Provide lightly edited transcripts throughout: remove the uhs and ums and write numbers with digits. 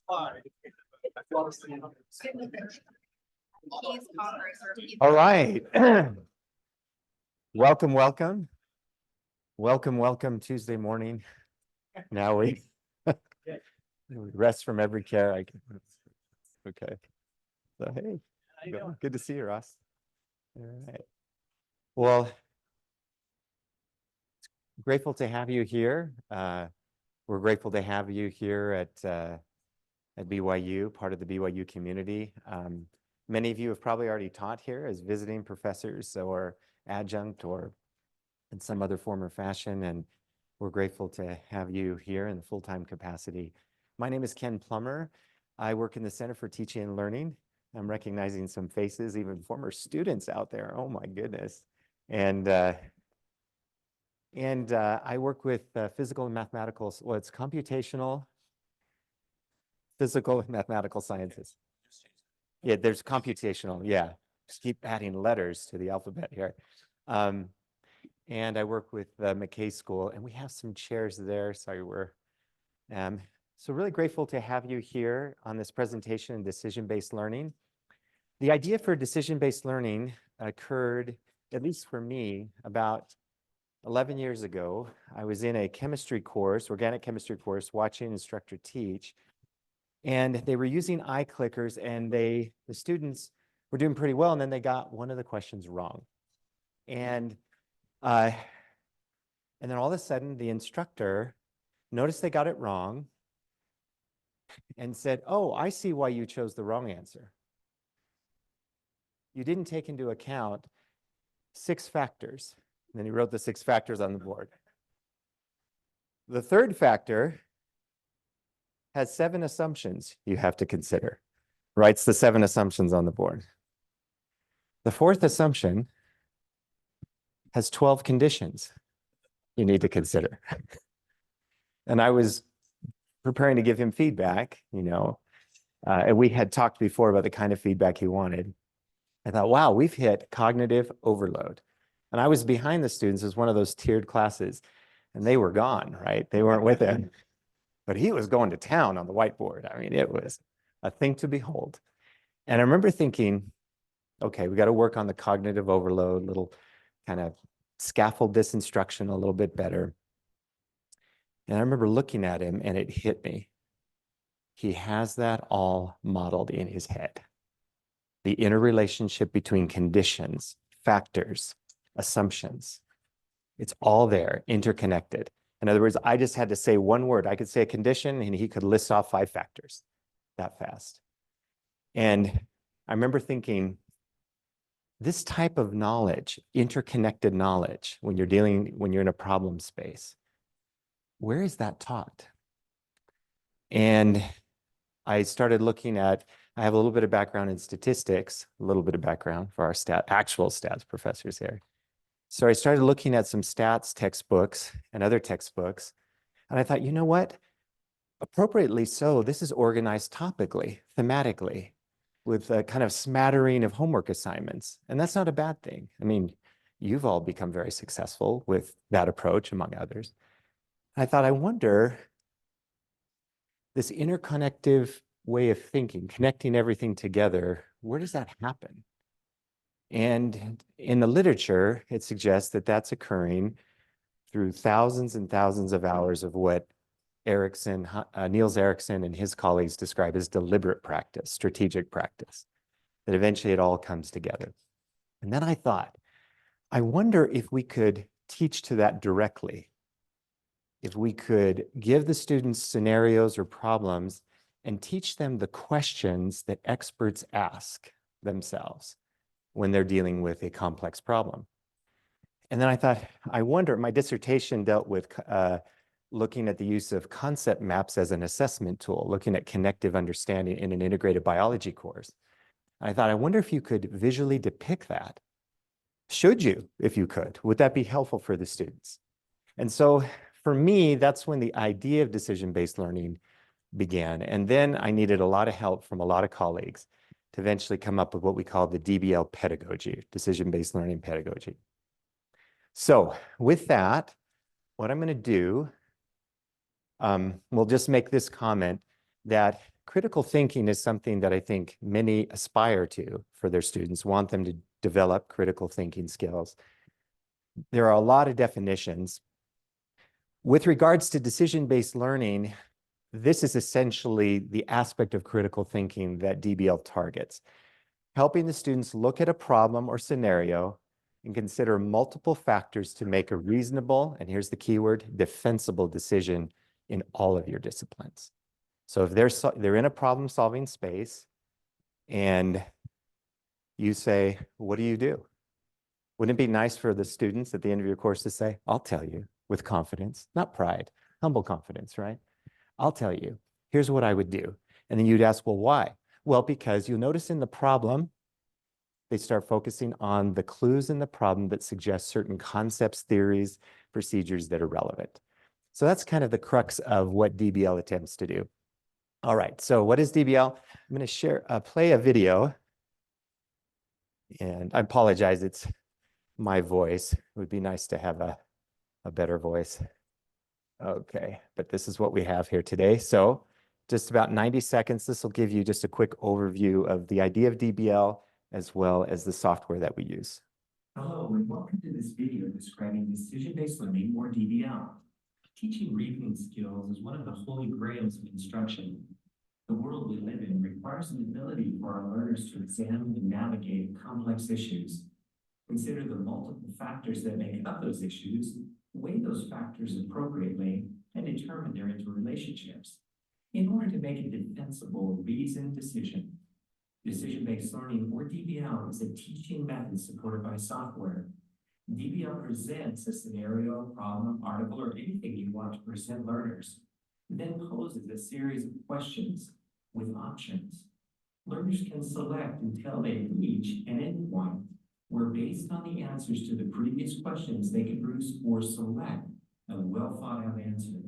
All right. Welcome, welcome. Welcome Tuesday morning. Now we rest from every care. Okay. So, hey, good to see you, Ross. All right. Well, grateful to have you here. We're grateful to have you here at BYU, part of the BYU community. Many of you have probably already taught here as visiting professors or adjunct or in some other form or fashion, and we're grateful to have you here in the full-time capacity. My name is Ken Plummer. I work in the Center for Teaching and Learning. I'm recognizing some faces, even former students out there. Oh my goodness. And I work with physical and mathematical, well, it's computational, physical and mathematical sciences. Yeah, there's computational, yeah. Just keep adding letters to the alphabet here. And I work with McKay School, and we have some chairs there. Sorry, so really grateful to have you here on this presentation in decision-based learning. The idea for decision-based learning occurred, at least for me, about 11 years ago. I was in a chemistry course, organic chemistry course, watching an instructor teach, and they were using iClickers, and the students were doing pretty well, and then they got one of the questions wrong. And then all of a sudden, the instructor noticed they got it wrong and said, "Oh, I see why you chose the wrong answer. You didn't take into account 6 factors." And then he wrote the 6 factors on the board. The third factor has 7 assumptions you have to consider. Writes the 7 assumptions on the board. The fourth assumption has 12 conditions you need to consider. And I was preparing to give him feedback, and we had talked before about the kind of feedback he wanted. I thought, wow, we've hit cognitive overload. And I was behind the students as one of those tiered classes, and they were gone, right? They weren't with him. But he was going to town on the whiteboard. I mean, it was a thing to behold. And I remember thinking, okay, we got to work on the cognitive overload, little kind of scaffold this instruction a little bit better. And I remember looking at him, and it hit me. He has that all modeled in his head. The interrelationship between conditions, factors, assumptions. It's all there, interconnected. In other words, I just had to say one word. I could say a condition, and he could list off 5 factors that fast. And I remember thinking, this type of knowledge, interconnected knowledge, when you're in a problem space, where is that taught? And I started looking at, I have a little bit of background in statistics, a little bit of background for our actual stats professors here. So I started looking at some stats textbooks and other textbooks, and I thought, you know what? Appropriately so, this is organized topically, thematically, with a kind of smattering of homework assignments. And that's not a bad thing. I mean, you've all become very successful with that approach, among others. I thought, I wonder, this interconnective way of thinking, connecting everything together, where does that happen? And in the literature, it suggests that that's occurring through thousands and thousands of hours of what Niels Erikson and his colleagues describe as deliberate practice, strategic practice, that eventually it all comes together. And then I thought, I wonder if we could teach to that directly, if we could give the students scenarios or problems and teach them the questions that experts ask themselves when they're dealing with a complex problem. And then I thought, I wonder, my dissertation dealt with looking at the use of concept maps as an assessment tool, looking at connective understanding in an integrated biology course. I thought, I wonder if you could visually depict that. Should you, if you could? Would that be helpful for the students? And so for me, that's when the idea of decision-based learning began. And then I needed a lot of help from a lot of colleagues to eventually come up with what we call the DBL pedagogy, decision-based learning pedagogy. So with that, what I'm going to do, we'll just make this comment that critical thinking is something that I think many aspire to for their students, want them to develop critical thinking skills. There are a lot of definitions. With regards to decision-based learning, this is essentially the aspect of critical thinking that DBL targets, helping the students look at a problem or scenario and consider multiple factors to make a reasonable, and here's the keyword, defensible decision in all of your disciplines. So if they're in a problem-solving space and you say, what do you do? Wouldn't it be nice for the students at the end of your course to say, I'll tell you with confidence, not pride, humble confidence, right? I'll tell you, here's what I would do. And then you'd ask, well, why? Well, because you'll notice in the problem, they start focusing on the clues in the problem that suggest certain concepts, theories, procedures that are relevant. So that's kind of the crux of what DBL attempts to do. All right, so what is DBL? I'm going to play a video. And I apologize, it's my voice. It would be nice to have a better voice. Okay, but this is what we have here today. So just about 90 seconds. This will give you just a quick overview of the idea of DBL as well as the software that we use. Hello, and welcome to this video describing decision-based learning, or DBL. Teaching reasoning skills is one of the holy grails of instruction. The world we live in requires an ability for our learners to examine and navigate complex issues. Consider the multiple factors that make up those issues, weigh those factors appropriately, and determine their interrelationships in order to make a defensible, reasoned decision. Decision-based learning, or DBL, is a teaching method supported by software. DBL presents a scenario, problem, article, or anything you want to present learners, then poses a series of questions with options. Learners can select until they reach an endpoint where, based on the answers to the previous questions, they can produce or select a well-thought-out answer.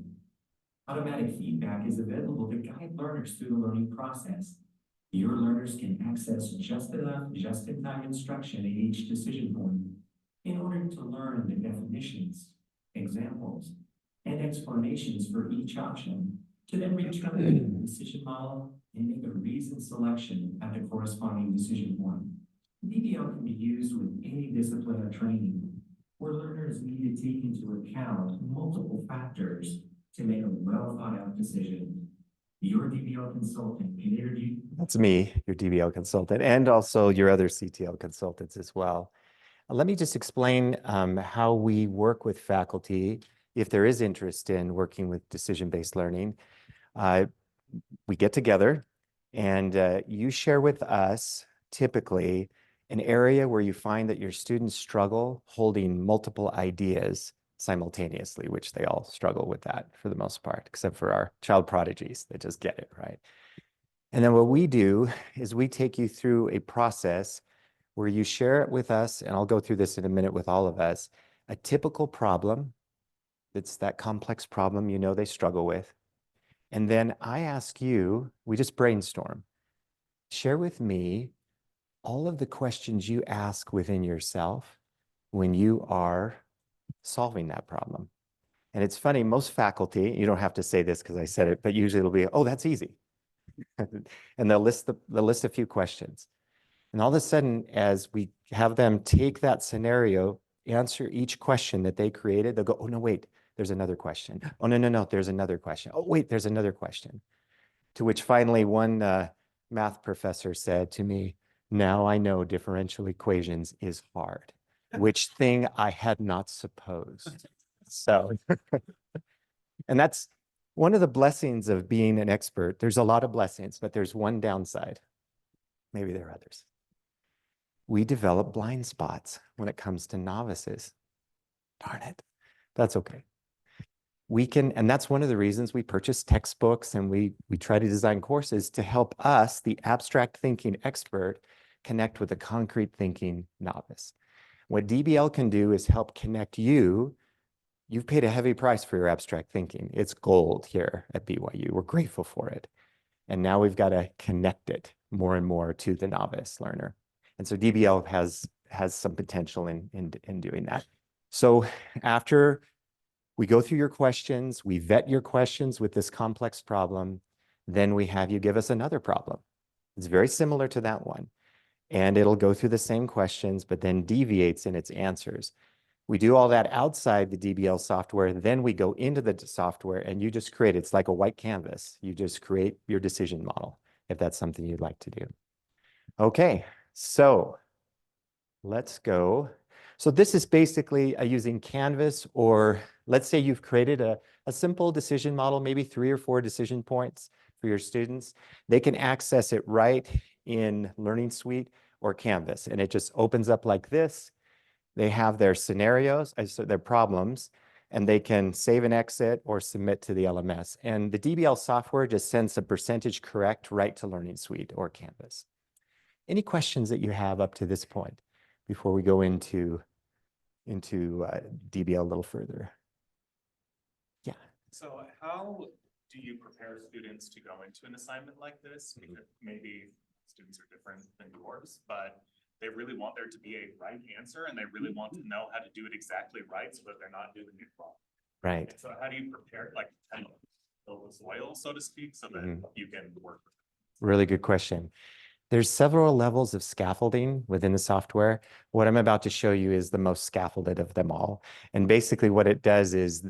Automatic feedback is available to guide learners through the learning process. Your learners can access just enough just-in-time instruction at each decision point in order to learn the definitions, examples, and explanations for each option, to then return to the decision model and make a reasoned selection at the corresponding decision point. DBL can be used with any discipline or training where learners need to take into account multiple factors to make a well-thought-out decision. Your DBL consultant can interview. That's me, your DBL consultant, and also your other CTL consultants as well. Let me just explain how we work with faculty if there is interest in working with decision-based learning. We get together and you share with us typically an area where you find that your students struggle holding multiple ideas simultaneously, which they all struggle with that for the most part, except for our child prodigies that just get it, right? And then what we do is we take you through a process where you share it with us, and I'll go through this in a minute with all of us, a typical problem. It's that complex problem you know they struggle with. And then I ask you, we just brainstorm, share with me all of the questions you ask within yourself when you are solving that problem. And it's funny, most faculty, you don't have to say this because I said it, but usually it'll be, oh, that's easy. And they'll list a few questions. And all of a sudden, as we have them take that scenario, answer each question that they created, they'll go, oh, no, wait, there's another question. Oh, no, there's another question. Oh, wait, there's another question. To which finally one math professor said to me, now I know differential equations is hard, which thing I had not supposed. So, and that's one of the blessings of being an expert. There's a lot of blessings, but there's one downside. Maybe there are others. We develop blind spots when it comes to novices. Darn it. That's okay. We can, and that's one of the reasons we purchase textbooks and we try to design courses to help us, the abstract thinking expert, connect with the concrete thinking novice. What DBL can do is help connect you. You've paid a heavy price for your abstract thinking. It's gold here at BYU. We're grateful for it. And now we've got to connect it more and more to the novice learner. And so DBL has some potential in doing that. So after we go through your questions, we vet your questions with this complex problem, Then we have you give us another problem. It's very similar to that one. And it'll go through the same questions, but then deviates in its answers. We do all that outside the DBL software. Then we go into the software and you just create, it's like a white canvas. You just create your decision model if that's something you'd like to do. Okay, so let's go. So this is basically using Canvas, or let's say you've created a simple decision model, maybe 3 or 4 decision points for your students. They can access it right in Learning Suite or Canvas, and it just opens up like this. They have their scenarios, so their problems, and they can save and exit or submit to the LMS. And the DBL software just sends a percentage correct right to Learning Suite or Canvas. Any questions that you have up to this point before we go into DBL a little further? Yeah. So how do you prepare students to go into an assignment like this? Because maybe students are different than yours, but they really want there to be a right answer and they really want to know how to do it exactly right so that they're not doing it wrong. Right. And so how do you prepare, like, kind of build the soil, so to speak, so that you can work with it? Really good question. There's several levels of scaffolding within the software. What I'm about to show you is the most scaffolded of them all. And basically what it does is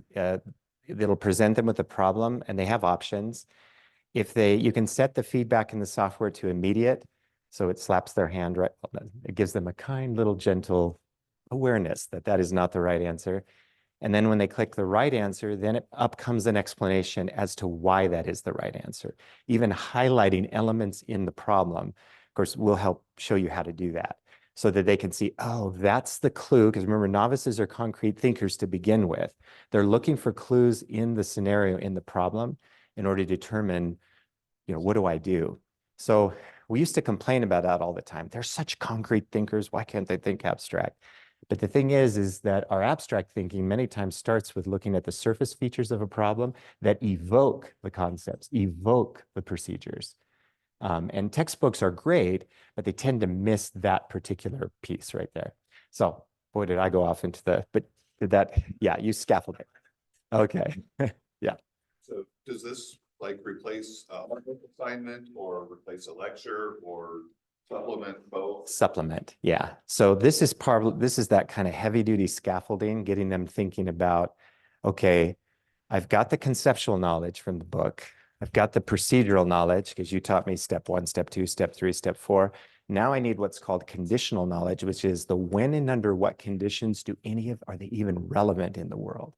it'll present them with a problem and they have options. You can set the feedback in the software to immediate. So it slaps their hand right. It gives them a kind little gentle awareness that that is not the right answer. And then when they click the right answer, then up comes an explanation as to why that is the right answer. Even highlighting elements in the problem, of course, will help show you how to do that so that they can see, oh, that's the clue. Because remember, novices are concrete thinkers to begin with. They're looking for clues in the scenario, in the problem, in order to determine, what do I do? So we used to complain about that all the time. They're such concrete thinkers. Why can't they think abstract? But the thing is that our abstract thinking many times starts with looking at the surface features of a problem that evoke the concepts, evoke the procedures. And textbooks are great, but they tend to miss that particular piece right there. So, boy, did I go off into but did that, yeah, you scaffolded. Okay, yeah. So does this like replace a homework assignment or replace a lecture or supplement both? Supplement, yeah. So this is that kind of heavy duty scaffolding, getting them thinking about, okay, I've got the conceptual knowledge from the book. I've got the procedural knowledge because you taught me step 1, step 2, step 3, step 4. Now I need what's called conditional knowledge, which is the when and under what conditions are they even relevant in the world?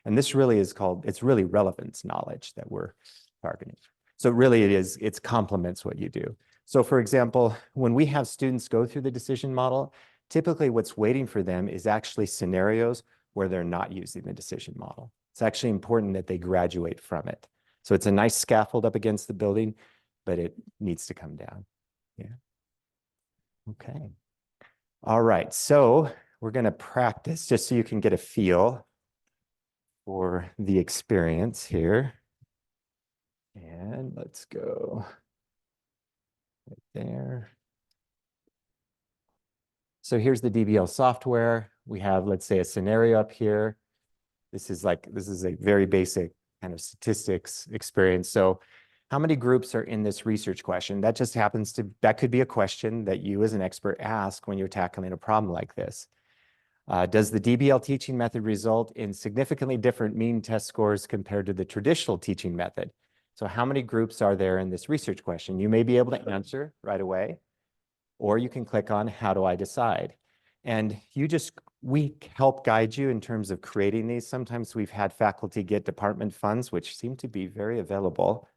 And this really it's really relevance knowledge that we're targeting. So really it complements what you do. So for example, when we have students go through the decision model, typically what's waiting for them is actually scenarios where they're not using the decision model. It's actually important that they graduate from it. So it's a nice scaffold up against the building, but it needs to come down. Yeah. Okay. All right. So we're going to practice just so you can get a feel for the experience here. And let's go right there. So here's the DBL software. We have, let's say, a scenario up here. This is a very basic kind of statistics experience. So how many groups are in this research question? That just that could be a question that you as an expert ask when you're tackling a problem like this. Does the DBL teaching method result in significantly different mean test scores compared to the traditional teaching method? So how many groups are there in this research question? You may be able to answer right away, or you can click on how do I decide? And we help guide you in terms of creating these. Sometimes we've had faculty get department funds, which seem to be very available.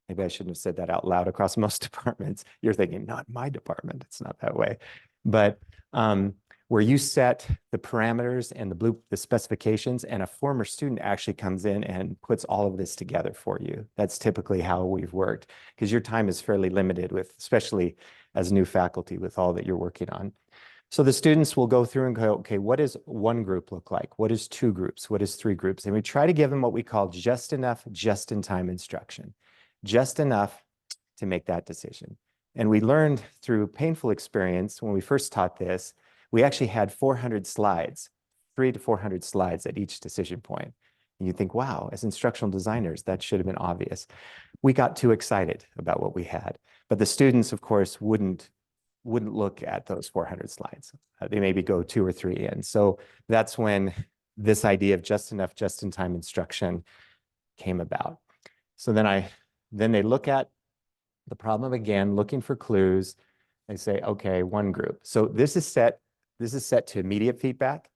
Maybe I shouldn't have said that out loud across most departments. You're thinking, not my department, it's not that way. But where you set the parameters and the specifications, and a former student actually comes in and puts all of this together for you. That's typically how we've worked, because your time is fairly limited especially as new faculty with all that you're working on. So the students will go through and go, okay, what does one group look like? What is 2 groups? What is 3 groups? And we try to give them what we call just enough, just-in-time instruction. Just enough to make that decision. And we learned through painful experience when we first taught this, we actually had 400 slides, 300 to 400 slides at each decision point. And you think, wow, as instructional designers, that should have been obvious. We got too excited about what we had. But the students, of course, wouldn't look at those 400 slides. They maybe go 2 or 3 in. So that's when this idea of just enough, just in time instruction came about. So then they look at the problem again, looking for clues. They say, okay, one group. So this is set to immediate feedback,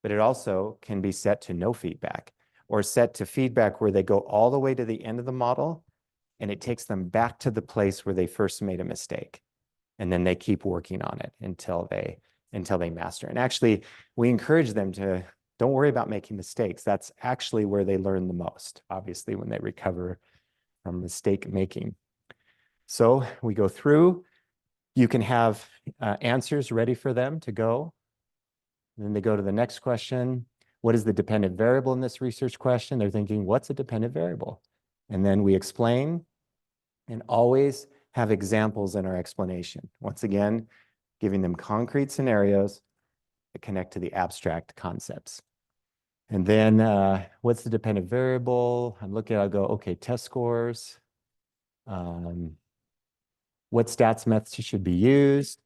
but it also can be set to no feedback, or set to feedback where they go all the way to the end of the model and it takes them back to the place where they first made a mistake. And then they keep working on it until they master. And actually, we encourage them to don't worry about making mistakes. That's actually where they learn the most, obviously, when they recover from mistake making. So we go through. You can have answers ready for them to go. And then they go to the next question. What is the dependent variable in this research question? They're thinking, what's a dependent variable? And then we explain, and always have examples in our explanation. Once again, giving them concrete scenarios that connect to the abstract concepts. And then what's the dependent variable? I'll go, okay, test scores. What stats methods should be used?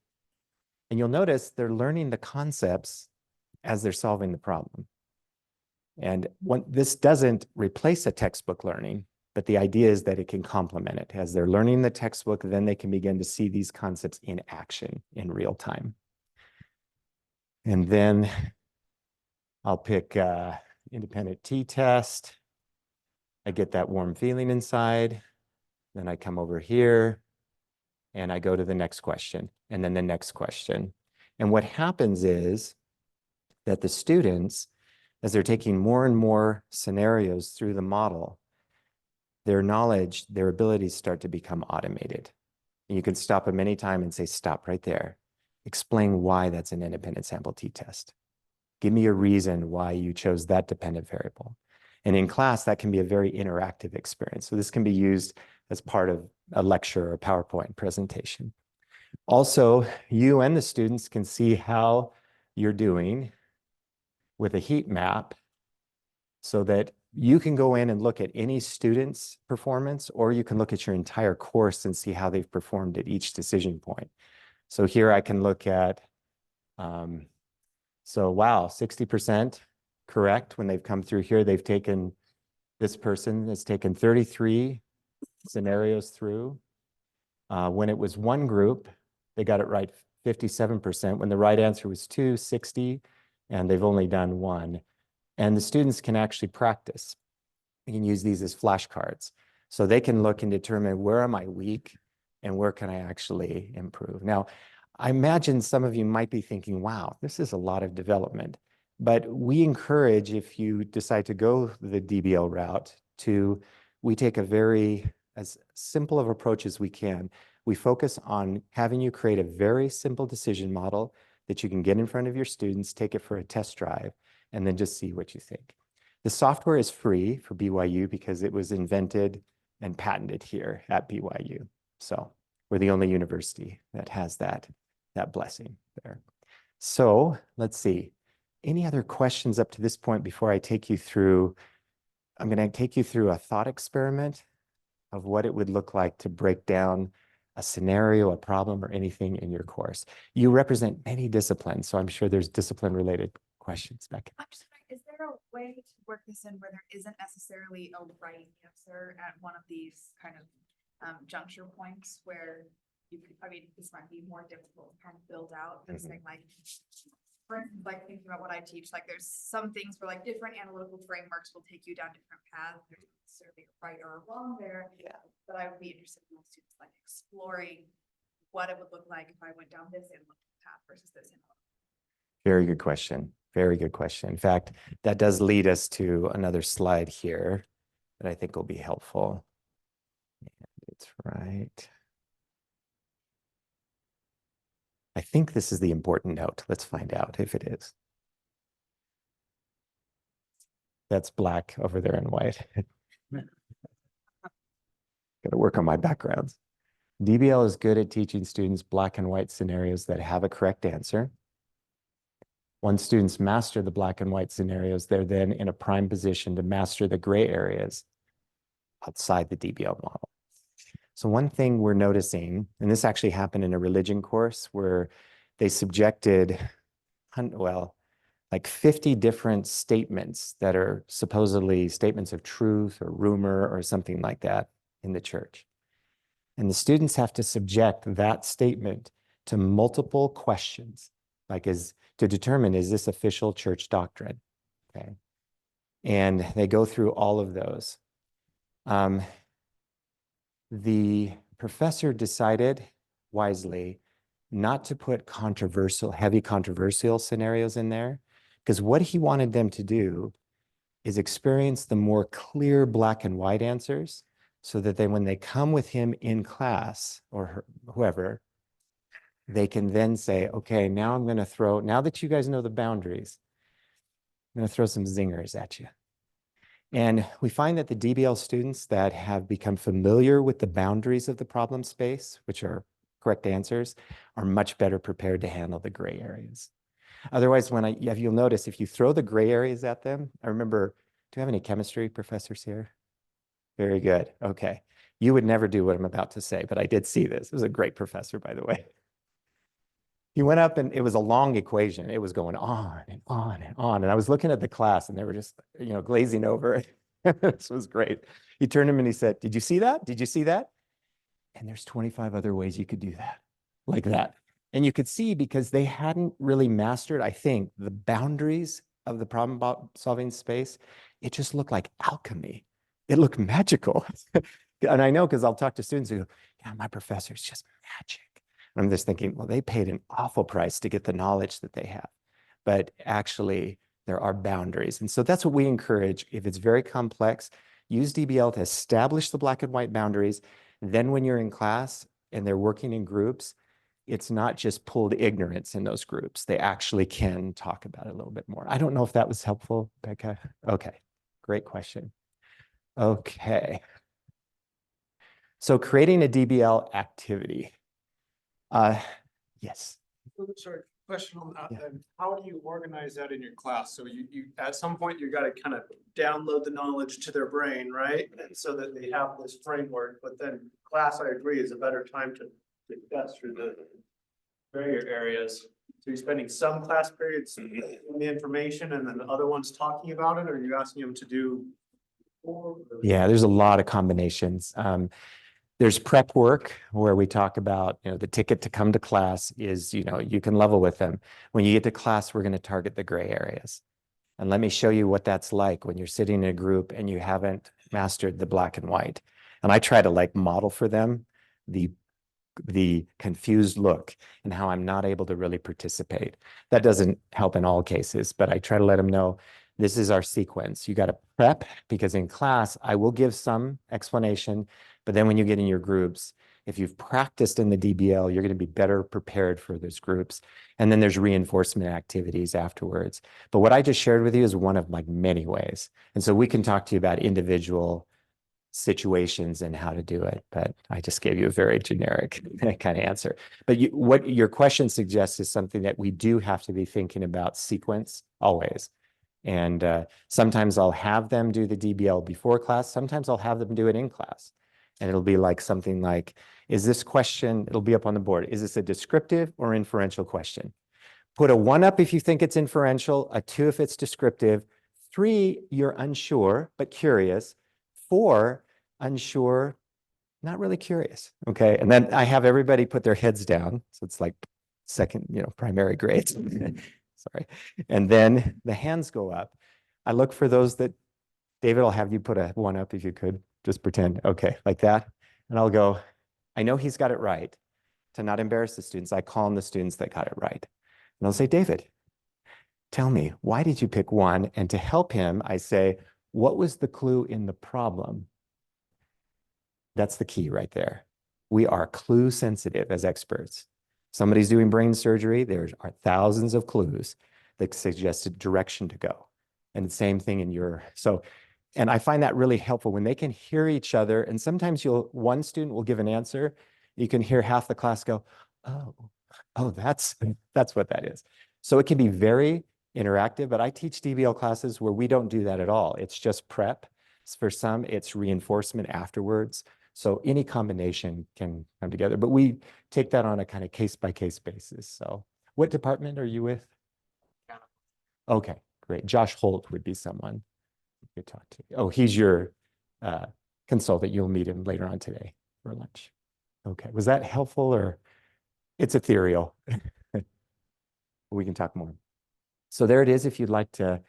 And you'll notice they're learning the concepts as they're solving the problem. And this doesn't replace a textbook learning, but the idea is that it can complement it. As they're learning the textbook, then they can begin to see these concepts in action in real time. And then I'll pick independent t-test. I get that warm feeling inside. Then I come over here and I go to the next question, and then the next question. And what happens is that the students, as they're taking more and more scenarios through the model, their knowledge, their abilities start to become automated. And you can stop them anytime and say, stop right there. Explain why that's an independent sample t-test. Give me a reason why you chose that dependent variable. And in class, that can be a very interactive experience. So this can be used as part of a lecture or a PowerPoint presentation. Also, you and the students can see how you're doing with a heat map so that you can go in and look at any student's performance, or you can look at your entire course and see how they've performed at each decision point. So here I can look at, so wow, 60% correct when they've come through here. This person has taken 33 scenarios through. When it was one group, they got it right 57%. When the right answer was 2, 60, and they've only done 1. And the students can actually practice. You can use these as flashcards. So they can look and determine, where am I weak and where can I actually improve? Now, I imagine some of you might be thinking, wow, this is a lot of development. But we encourage, if you decide to go the DBL route, we take as simple of approach as we can. We focus on having you create a very simple decision model that you can get in front of your students, take it for a test drive, and then just see what you think. The software is free for BYU because it was invented and patented here at BYU. So we're the only university that has that blessing there. So let's see. Any other questions up to this point before I take you through? I'm going to take you through a thought experiment of what it would look like to break down a scenario, a problem, or anything in your course. You represent many disciplines, so I'm sure there's discipline-related questions, Becca. I'm just wondering, is there a way to work this in where there isn't necessarily a right answer at one of these kind of juncture points where you could, I mean, this might be more difficult to kind of build out than saying, like, for instance, like thinking about what I teach, like there's some things where like different analytical frameworks will take you down different paths. There's not necessarily a right or a wrong there. Yeah. But I would be interested in my students like exploring what it would look like if I went down this analytical path versus this analytical. Very good question. Very good question. In fact, that does lead us to another slide here that I think will be helpful. And it's right. I think this is the important note. Let's find out if it is. That's black over there in white. Got to work on my backgrounds. DBL is good at teaching students black and white scenarios that have a correct answer. Once students master the black and white scenarios, they're then in a prime position to master the gray areas outside the DBL model. So one thing we're noticing, and this actually happened in a religion course where they subjected, well, like 50 different statements that are supposedly statements of truth or rumor or something like that in the church. And the students have to subject that statement to multiple questions, like to determine, is this official church doctrine? Okay. And they go through all of those. The professor decided wisely not to put heavy controversial scenarios in there, because what he wanted them to do is experience the more clear black and white answers, so that when they come with him in class or whoever, they can then say, okay, now now that you guys know the boundaries, I'm going to throw some zingers at you. And we find that the DBL students that have become familiar with the boundaries of the problem space, which are correct answers, are much better prepared to handle the gray areas. Otherwise, if you'll notice, if you throw the gray areas at them, I remember, do you have any chemistry professors here? Very good. Okay. You would never do what I'm about to say, but I did see this. It was a great professor, by the way. He went up and it was a long equation. It was going on and on and on. And I was looking at the class and they were just, glazing over it. This was great. He turned to him and he said, did you see that? Did you see that? And there's 25 other ways you could do that, like that. And you could see, because they hadn't really mastered, I think, the boundaries of the problem solving space. It just looked like alchemy. It looked magical. And I know, because I'll talk to students who go, yeah, my professor's just magic. And I'm just thinking, well, they paid an awful price to get the knowledge that they have. But actually, there are boundaries. And so that's what we encourage. If it's very complex, use DBL to establish the black and white boundaries. Then when you're in class and they're working in groups, it's not just pulled ignorance in those groups. They actually can talk about it a little bit more. I don't know if that was helpful, Becca. Okay, great question. Okay. So creating a DBL activity. Yes. Sorry, question on that Yeah. then. How do you organize that in your class? So you at some point you gotta kind of download the knowledge to their brain, right? And so that they have this framework, but then class, I agree, is a better time to discuss through the barrier areas. So you're spending some class periods in the information and then the other ones talking about it, or are you asking them to do? Yeah, there's a lot of combinations. There's prep work where we talk about, the ticket to come to class is, you can level with them. When you get to class, we're going to target the gray areas. And let me show you what that's like when you're sitting in a group and you haven't mastered the black and white. And I try to model for them the confused look and how I'm not able to really participate. That doesn't help in all cases, but I try to let them know this is our sequence. You got to prep, because in class, I will give some explanation, but then when you get in your groups, if you've practiced in the DBL, you're going to be better prepared for those groups. And then there's reinforcement activities afterwards. But what I just shared with you is one of many ways. And so we can talk to you about individual situations and how to do it, but I just gave you a very generic kind of answer. But what your question suggests is something that we do have to be thinking about sequence always. And sometimes I'll have them do the DBL before class. Sometimes I'll have them do it in class. And it'll be something like, is this question, it'll be up on the board, is this a descriptive or inferential question? Put a 1 up if you think it's inferential, a 2 if it's descriptive, 3, you're unsure but curious, 4, unsure, not really curious. Okay. And then I have everybody put their heads down. So it's like second, primary grades. Sorry. And then the hands go up. I look for those that, David, I'll have you put a 1 up if you could, just pretend. Okay. Like that. And I'll go, I know he's got it right. To not embarrass the students, I call on the students that got it right. And I'll say, David, tell me, why did you pick 1? And to help him, I say, what was the clue in the problem? That's the key right there. We are clue sensitive as experts. Somebody's doing brain surgery, there are thousands of clues that suggest a direction to go. And the same thing in and I find that really helpful when they can hear each other. And sometimes one student will give an answer. You can hear half the class go, oh, that's what that is. So it can be very interactive, but I teach DBL classes where we don't do that at all. It's just prep. For some, it's reinforcement afterwards. So any combination can come together, but we take that on a kind of case-by-case basis. So what department are you with? Okay, great. Josh Holt would be someone you could talk to. Oh, he's your consultant. You'll meet him later on today for lunch. Okay, was that helpful or it's ethereal? We can talk more. So there it is if you'd like to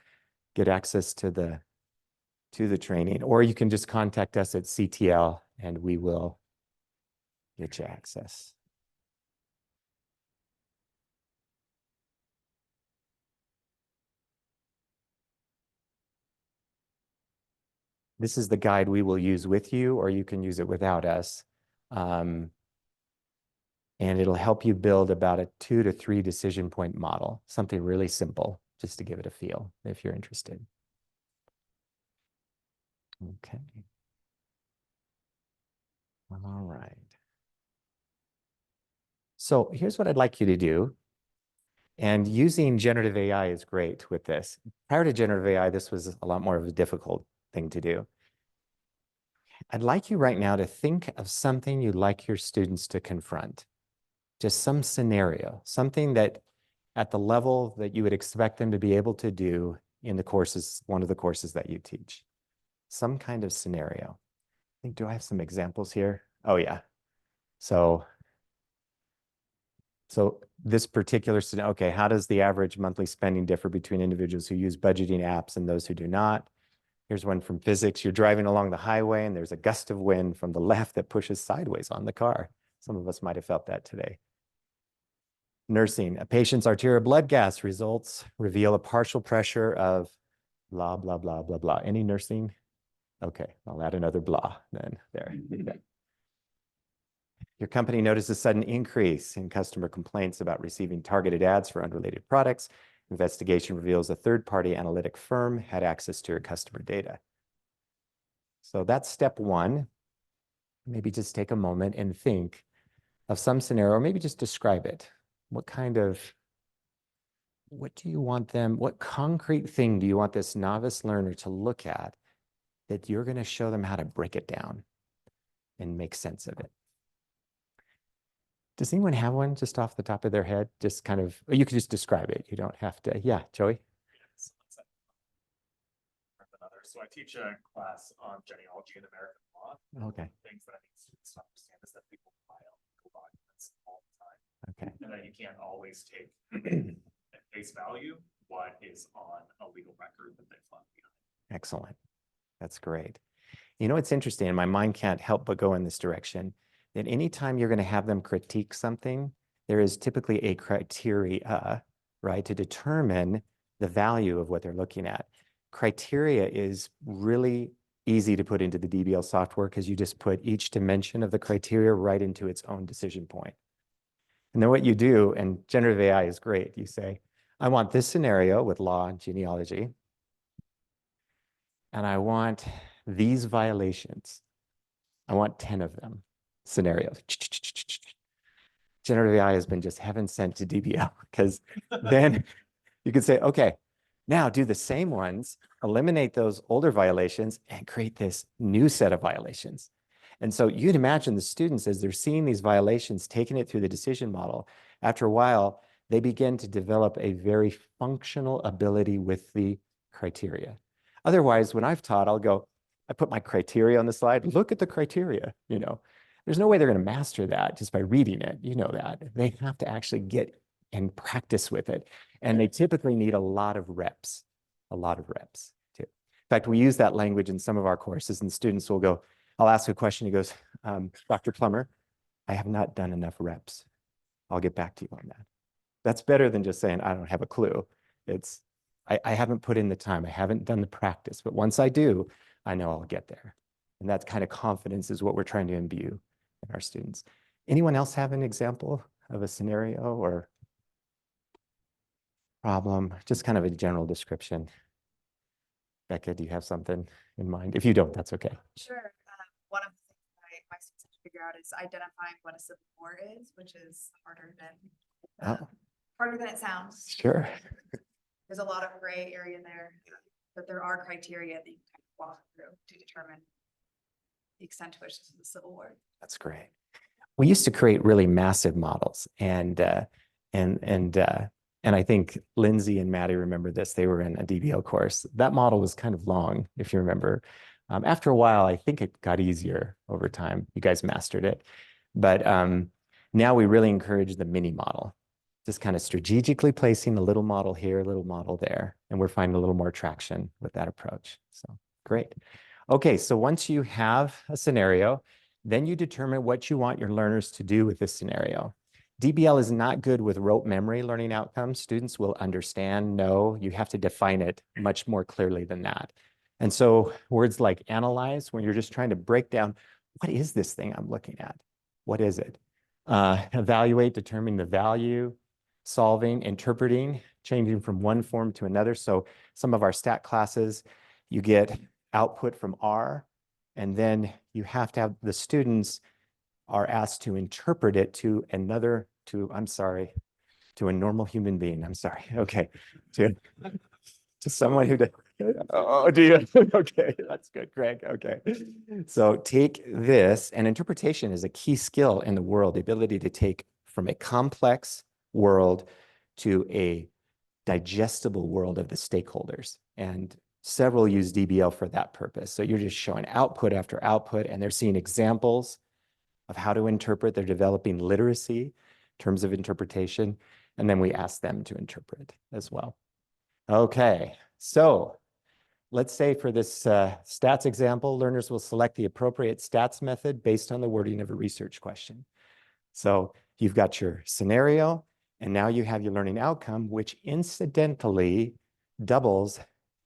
get access to the training, or you can just contact us at CTL and we will get you access. This is the guide we will use with you, or you can use it without us. And it'll help you build about a 2 to 3 decision point model, something really simple, just to give it a feel if you're interested. Okay. All right. So here's what I'd like you to do. And using generative AI is great with this. Prior to generative AI, this was a lot more of a difficult thing to do. I'd like you right now to think of something you'd like your students to confront. Just some scenario, something that at the level that you would expect them to be able to do in the courses, one of the courses that you teach. Some kind of scenario. I think, do I have some examples here? Oh yeah. So this particular scenario, okay, how does the average monthly spending differ between individuals who use budgeting apps and those who do not? Here's one from physics. You're driving along the highway and there's a gust of wind from the left that pushes sideways on the car. Some of us might have felt that today. Nursing, a patient's arterial blood gas results reveal a partial pressure of blah, blah, blah, blah, blah. Any nursing? Okay, I'll add another blah then there. Your company noticed a sudden increase in customer complaints about receiving targeted ads for unrelated products. Investigation reveals a third-party analytic firm had access to your customer data. So that's step one. Maybe just take a moment and think of some scenario, or maybe just describe it. What do you want them, what concrete thing do you want this novice learner to look at that you're going to show them how to break it down and make sense of it? Does anyone have one just off the top of their head? Just kind of, you can just describe it. You don't have to. Yeah, Joey? So I teach a class on genealogy and American law. Okay. Things that I need students to understand is that people file legal documents all the time. Okay. And that you can't always take at face value what is on a legal record that they filed behind. Excellent. That's great. You know, it's interesting, and my mind can't help but go in this direction, that anytime you're going to have them critique something, there is typically a criteria, right, to determine the value of what they're looking at. Criteria is really easy to put into the DBL software because you just put each dimension of the criteria right into its own decision point. And then what you do, and generative AI is great, you say, I want this scenario with law and genealogy, and I want these violations. I want 10 of them, scenarios. Generative AI has been just heaven sent to DBL because then you can say, okay, now do the same ones, eliminate those older violations and create this new set of violations. And so you'd imagine the students, as they're seeing these violations, taking it through the decision model, after a while, they begin to develop a very functional ability with the criteria. Otherwise, when I've taught, I'll go, I put my criteria on the slide, look at the criteria, you know. There's no way they're going to master that just by reading it. You know that. They have to actually get and practice with it. And they typically need a lot of reps too. In fact, we use that language in some of our courses, and students will go, I'll ask a question. He goes, Dr. Plummer, I have not done enough reps. I'll get back to you on that. That's better than just saying, I don't have a clue. It's, I haven't put in the time. I haven't done the practice, but once I do, I know I'll get there. And that kind of confidence is what we're trying to imbue in our students. Anyone else have an example of a scenario or problem? Just kind of a general description. Becca, do you have something in mind? If you don't, that's okay. Sure. One of the things that my students have to figure out is identifying what a civil war is, which is harder than Oh. harder than it sounds. Sure. there's a lot of gray area there, but there are criteria that you can kind of walk through to determine the extent to which this is a civil war. That's great. We used to create really massive models, and I think Lindsay and Maddie remember this. They were in a DBL course. That model was kind of long, if you remember. After a while, I think it got easier over time. You guys mastered it. But now we really encourage the mini model, just kind of strategically placing a little model here, a little model there. And we're finding a little more traction with that approach. So great. Okay, so once you have a scenario, then you determine what you want your learners to do with this scenario. DBL is not good with rote memory learning outcomes. Students will understand, know. You have to define it much more clearly than that. And so words like analyze, when you're just trying to break down, what is this thing I'm looking at? What is it? Evaluate, determine the value, solving, interpreting, changing from one form to another. So some of our stat classes, you get output from R, and then you have to have the students are asked to interpret it to another, to a normal human being. I'm sorry. Okay. To someone who, oh, do you? Okay, that's good, Greg. Okay. So take this, and interpretation is a key skill in the world, the ability to take from a complex world to a digestible world of the stakeholders. And several use DBL for that purpose. So you're just showing output after output, and they're seeing examples of how to interpret. They're developing literacy in terms of interpretation, and then we ask them to interpret as well. Okay, so let's say for this stats example, learners will select the appropriate stats method based on the wording of a research question. So you've got your scenario, and now you have your learning outcome, which incidentally doubles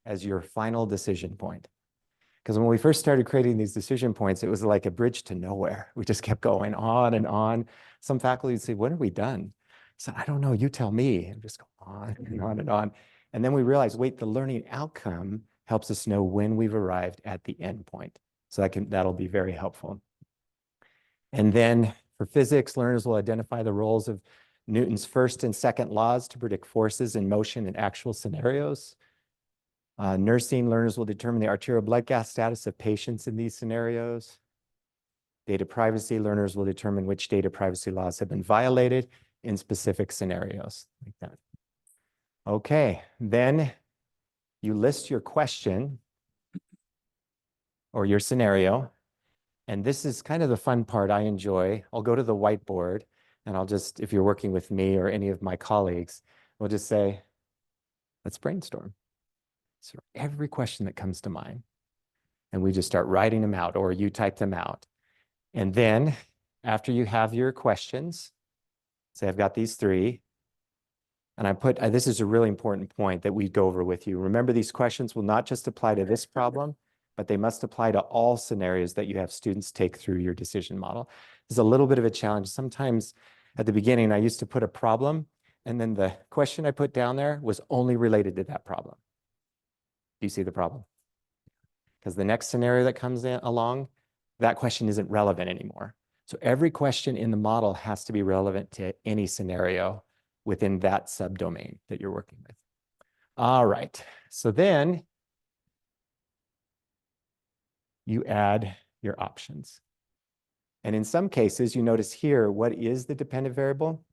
as your final decision point. Because when we first started creating these decision points, it was like a bridge to nowhere. We just kept going on and on. Some faculty would say, when are we done? I said, I don't know, you tell me. And just go on and on and on. And then we realized, wait, the learning outcome helps us know when we've arrived at the end point. So that'll be very helpful. And then for physics, learners will identify the roles of Newton's first and second laws to predict forces in motion in actual scenarios. Nursing, learners will determine the arterial blood gas status of patients in these scenarios. Data privacy, learners will determine which data privacy laws have been violated in specific scenarios, like that. Okay, then you list your question or your scenario. And this is kind of the fun part I enjoy. I'll go to the whiteboard and I'll just, if you're working with me or any of my colleagues, we'll just say, let's brainstorm. So every question that comes to mind, and we just start writing them out, or you type them out. And then after you have your questions, say I've got these three, and I put, this is a really important point that we go over with you. Remember, these questions will not just apply to this problem, but they must apply to all scenarios that you have students take through your decision model. It's a little bit of a challenge. Sometimes at the beginning, I used to put a problem, and then the question I put down there was only related to that problem. Do you see the problem? Because the next scenario that comes along, that question isn't relevant anymore. So every question in the model has to be relevant to any scenario within that subdomain that you're working with. All right, so then you add your options. And in some cases, you notice here, what is the dependent variable?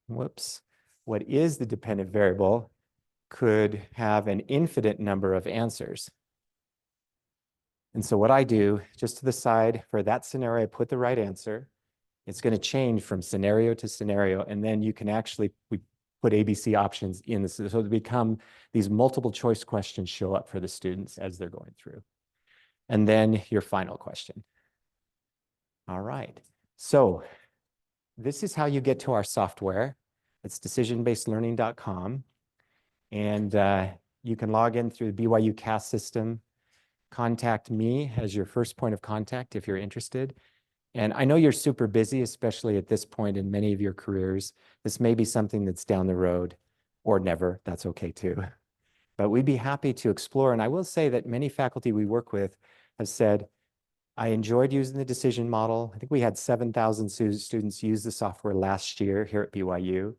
Whoops. What is the dependent variable could have an infinite number of answers. And so what I do, just to the side, for that scenario, I put the right answer. It's going to change from scenario to scenario, and then you can actually, we put ABC options in this, so they become, these multiple choice questions show up for the students as they're going through. And then your final question. All right, so this is how you get to our software. It's decisionbasedlearning.com. And you can log in through the BYU CAS system. Contact me as your first point of contact if you're interested. And I know you're super busy, especially at this point in many of your careers. This may be something that's down the road or never. That's okay too. But we'd be happy to explore. And I will say that many faculty we work with have said, I enjoyed using the decision model. I think we had 7,000 students use the software last year here at BYU.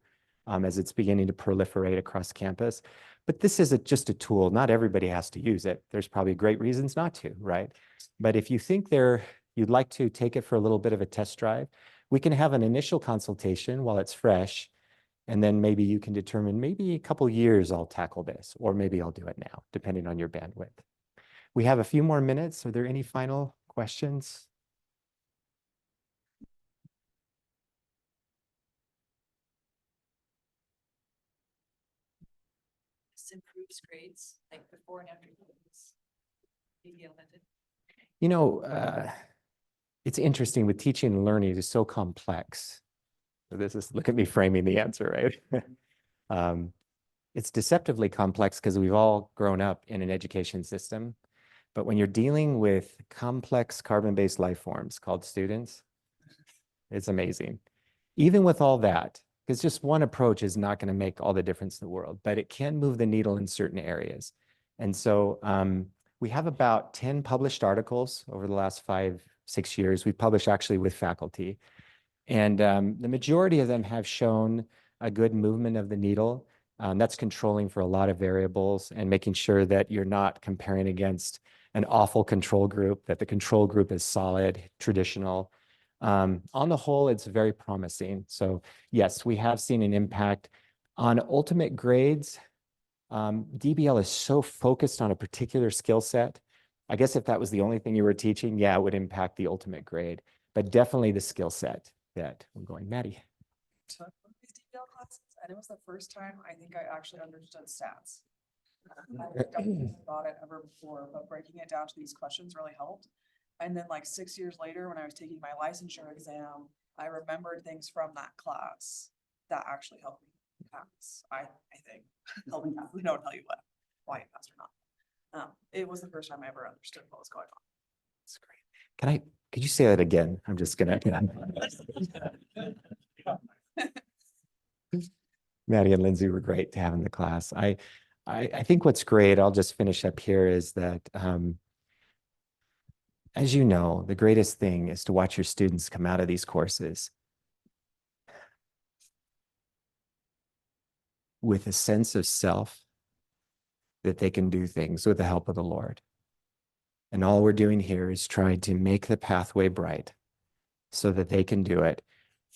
as it's beginning to proliferate across campus. But this is just a tool. Not everybody has to use it. There's probably great reasons not to, right? But if you think you'd like to take it for a little bit of a test drive, we can have an initial consultation while it's fresh. And then maybe you can determine maybe a couple years I'll tackle this, or maybe I'll do it now, depending on your bandwidth. We have a few more minutes. Are there any final questions? This improves grades, like before and after grades. DBL method. You know, it's interesting with teaching and learning, it's so complex. So look at me framing the answer, right? It's deceptively complex because we've all grown up in an education system. But when you're dealing with complex carbon-based life forms called students, it's amazing. Even with all that, because just one approach is not going to make all the difference in the world, but it can move the needle in certain areas. And so we have about 10 published articles over the last 5-6 years. We publish actually with faculty. And the majority of them have shown a good movement of the needle. That's controlling for a lot of variables and making sure that you're not comparing against an awful control group, that the control group is solid, traditional. On the whole, it's very promising. So yes, we have seen an impact. On ultimate grades, DBL is so focused on a particular skill set. I guess if that was the only thing you were teaching, yeah, it would impact the ultimate grade, but definitely the skill set that we're going. Maddie. Took one of these DBL classes, and it was the first time I think I actually understood stats. I don't thought it ever before, but breaking it down to these questions really helped. And then like 6 years later, when I was taking my licensure exam, I remembered things from that class that actually helped me pass. I think helped me pass. We don't tell you why you passed or not. It was the first time I ever understood what was going on. That's great. Could you say that again? I'm just gonna. Maddie and Lindsay were great to have in the class. I think what's great, I'll just finish up here, is that as you know, the greatest thing is to watch your students come out of these courses with a sense of self that they can do things with the help of the Lord. And all we're doing here is trying to make the pathway bright so that they can do it.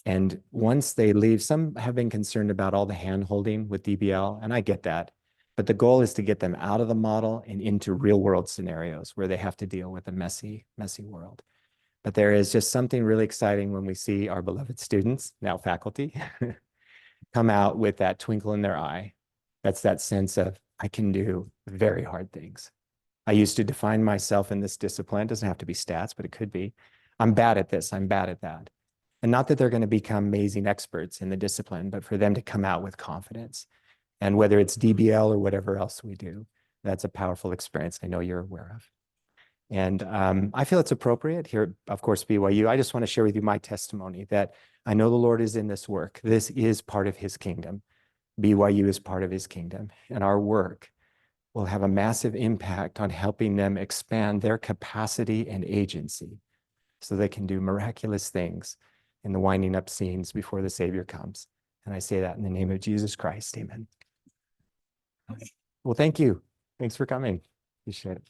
And once they leave, some have been concerned about all the hand-holding with DBL, and I get that. But the goal is to get them out of the model and into real-world scenarios where they have to deal with a messy, messy world. But there is just something really exciting when we see our beloved students, now faculty, come out with that twinkle in their eye. That's that sense of, I can do very hard things. I used to define myself in this discipline. It doesn't have to be stats, but it could be. I'm bad at this. I'm bad at that. And not that they're going to become amazing experts in the discipline, but for them to come out with confidence. And whether it's DBL or whatever else we do, that's a powerful experience I know you're aware of. And I feel it's appropriate here, of course, BYU. I just want to share with you my testimony that I know the Lord is in this work. This is part of his kingdom. BYU is part of his kingdom. And our work will have a massive impact on helping them expand their capacity and agency so they can do miraculous things in the winding up scenes before the Savior comes. And I say that in the name of Jesus Christ. Amen. Well, thank you. Thanks for coming. Appreciate it.